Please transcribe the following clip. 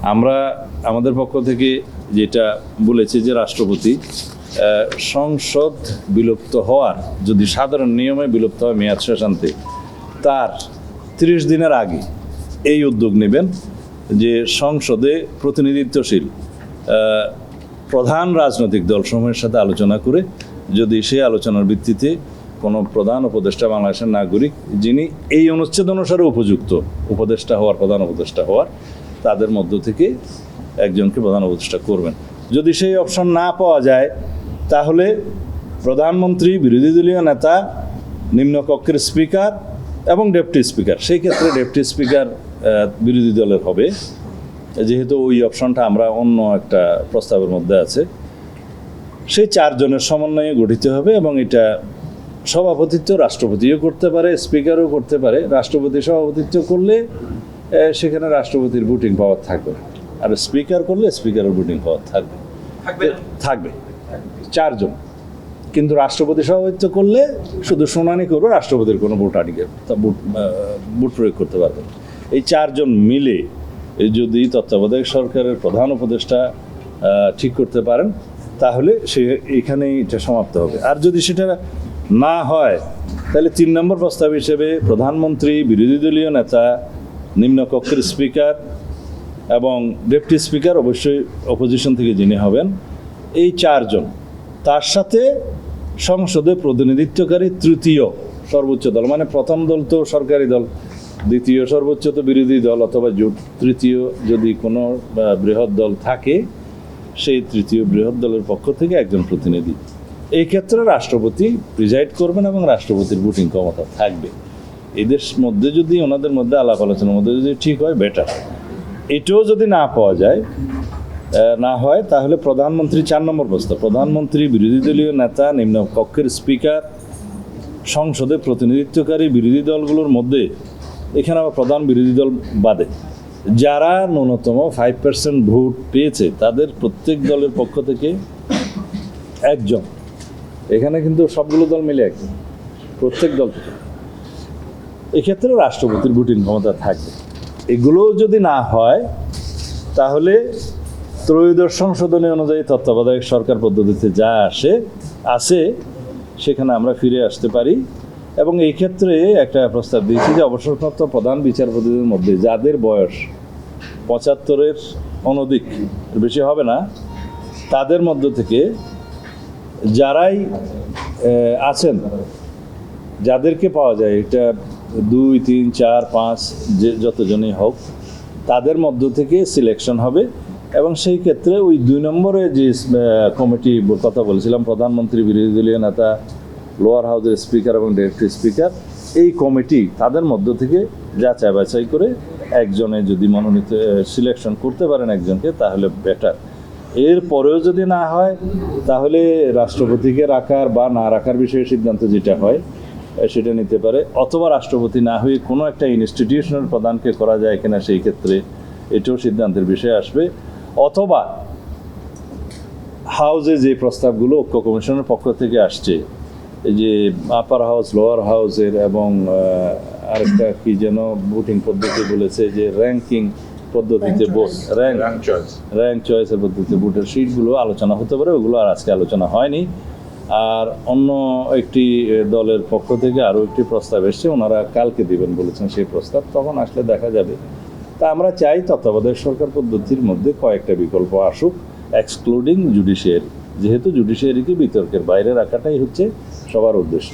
আমরা আমাদের পক্ষ থেকে যেটা বলেছি যে রাষ্ট্রপতি সংসদ বিলুপ্ত হওয়ার, যদি সাধারণ নিয়মে বিলুপ্ত হয় মেয়াদ শেষান্তে, তার 30 দিনের আগে এই উদ্যোগ নেবেন যে সংসদে প্রতিনিধিত্বশীল প্রধান রাজনৈতিক দলসমূহের সাথে আলোচনা করে যদি সেই আলোচনার ভিত্তিতে কোনো প্রধান উপদেষ্টা, বাংলাদেশের নাগরিক যিনি এই অনুচ্ছেদ অনুসারে উপযুক্ত উপদেষ্টা হওয়ার, প্রধান উপদেষ্টা হওয়ার, তাদের মধ্য থেকে একজনকে প্রধান উপদেষ্টা করবেন। যদি সেই অপশন না পাওয়া যায় তাহলে প্রধানমন্ত্রী, বিরোধী দলীয় নেতা, নিম্নকক্ষের স্পিকার এবং ডেপুটি স্পিকার, সেই ক্ষেত্রে ডেপুটি স্পিকার বিরোধী দলের হবে, যেহেতু ওই অপশনটা আমরা অন্য একটা প্রস্তাবের মধ্যে আছে। সেই 4 জনের সমন্বয়ে গঠিত হবে এবং এটা সভাপতিত্ব রাষ্ট্রপতিও করতে পারে, স্পিকারও করতে পারে। রাষ্ট্রপতি সভাপতিত্ব করলে সেখানে রাষ্ট্রপতির ভোটিং পাওয়ার থাকবে, আর স্পিকার করলে স্পিকারের ভোটিং পাওয়ার থাকবে 4 জন। কিন্তু রাষ্ট্রপতি সভাপতিত্ব করলে শুধু শুনানি করবে, রাষ্ট্রপতির কোনো ভোট প্রয়োগ করতে পারবে। এই 4 জন মিলে যদি তত্ত্বাবধায়ক সরকারের প্রধান উপদেষ্টা ঠিক করতে পারেন তাহলে এখানেই এটা সমাপ্ত হবে। আর যদি সেটা না হয় তাহলে 3 নম্বর প্রস্তাব হিসেবে প্রধানমন্ত্রী, বিরোধী দলীয় নেতা, নিম্নকক্ষের স্পিকার এবং ডেপুটি স্পিকার, অবশ্যই অপোজিশন থেকে যিনি হবেন, এই 4 জন, তার সাথে সংসদে প্রতিনিধিত্বকারী তৃতীয় সর্বোচ্চ দল, মানে প্রথম দল তো সরকারি দল, দ্বিতীয় সর্বোচ্চ তো বিরোধী দল অথবা জোট, তৃতীয় যদি কোনো বৃহৎ দল থাকে সেই তৃতীয় বৃহৎ দলের পক্ষ থেকে একজন প্রতিনিধি। এই ক্ষেত্রে রাষ্ট্রপতি প্রিজাইড করবেন এবং রাষ্ট্রপতির ভোটিং ক্ষমতা থাকবে। এদের মধ্যে যদি, ওনাদের মধ্যে আলাপ আলোচনার মধ্যে যদি ঠিক হয় বেটার। এটাও যদি না পাওয়া যায়, না হয়, তাহলে প্রধানমন্ত্রী 4 নম্বর প্রস্তাব, প্রধানমন্ত্রী, বিরোধী দলীয় নেতা, নিম্নকক্ষের স্পিকার, সংসদে প্রতিনিধিত্বকারী বিরোধী দলগুলোর মধ্যে, এখানে আবার প্রধান বিরোধী দল বাদে যারা ন্যূনতম 5% ভোট পেয়েছে তাদের প্রত্যেক দলের পক্ষ থেকে একজন, এখানে কিন্তু সবগুলো দল মিলে একজন, প্রত্যেক দল থেকে, এক্ষেত্রে রাষ্ট্রপতির ভোটিং ক্ষমতা থাকবে। এগুলো যদি না হয় তাহলে ত্রয়োদশ সংশোধনী অনুযায়ী তত্ত্বাবধায়ক সরকার পদ্ধতিতে যা আছে সেখানে আমরা ফিরে আসতে পারি। এবং এই ক্ষেত্রে একটা প্রস্তাব দিয়েছি যে অবসরপ্রাপ্ত প্রধান বিচারপতিদের মধ্যে যাদের বয়স 75-এর অনধিক, বেশি হবে না, তাদের মধ্য থেকে যারাই আছেন, যাদেরকে পাওয়া যায়, এটা 2, 3, 4, 5 যে যতজনই হোক, তাদের মধ্য থেকে সিলেকশন হবে। এবং সেই ক্ষেত্রে ওই 2 নম্বরে যে কমিটি কথা বলেছিলাম, প্রধানমন্ত্রী, বিরোধী দলীয় নেতা, লোয়ার হাউসের স্পিকার এবং ডেপুটি স্পিকার, এই কমিটি তাদের মধ্য থেকে যাচাই বাছাই করে একজনে যদি মনোনীত সিলেকশন করতে পারেন একজনকে, তাহলে বেটার। এর পরেও যদি না হয় তাহলে রাষ্ট্রপতিকে রাখার বা না রাখার বিষয়ে সিদ্ধান্ত যেটা হয় সেটা নিতে পারে, অথবা রাষ্ট্রপতি না হয়ে কোনো একটা ইনস্টিটিউশনের প্রধানকে করা যায় কিনা, সেই ক্ষেত্রে এটাও সিদ্ধান্তের বিষয়ে আসবে। অথবা হাউসে যে প্রস্তাবগুলো ঐক্য কমিশনের পক্ষ থেকে আসছে, এই যে আপার হাউস, লোয়ার হাউসের, এবং আরেকটা কি যেন ভোটিং পদ্ধতি বলেছে, যে র্যাঙ্কিং পদ্ধতিতে র্যাঙ্ক চয়েসের পদ্ধতিতে ভোটের সিটগুলো আলোচনা হতে পারে, ওগুলো আর আজকে আলোচনা হয়নি। আর অন্য একটি দলের পক্ষ থেকে আরও একটি প্রস্তাব এসছে, ওনারা কালকে দিবেন বলেছেন সেই প্রস্তাব, তখন আসলে দেখা যাবে। তা আমরা চাই তত্ত্বাবধায়ক সরকার পদ্ধতির মধ্যে কয়েকটা বিকল্প আসুক, এক্সক্লুডিং জুডিশিয়ারি, যেহেতু জুডিশিয়ারিকে বিতর্কের বাইরে রাখাটাই হচ্ছে সবার উদ্দেশ্য।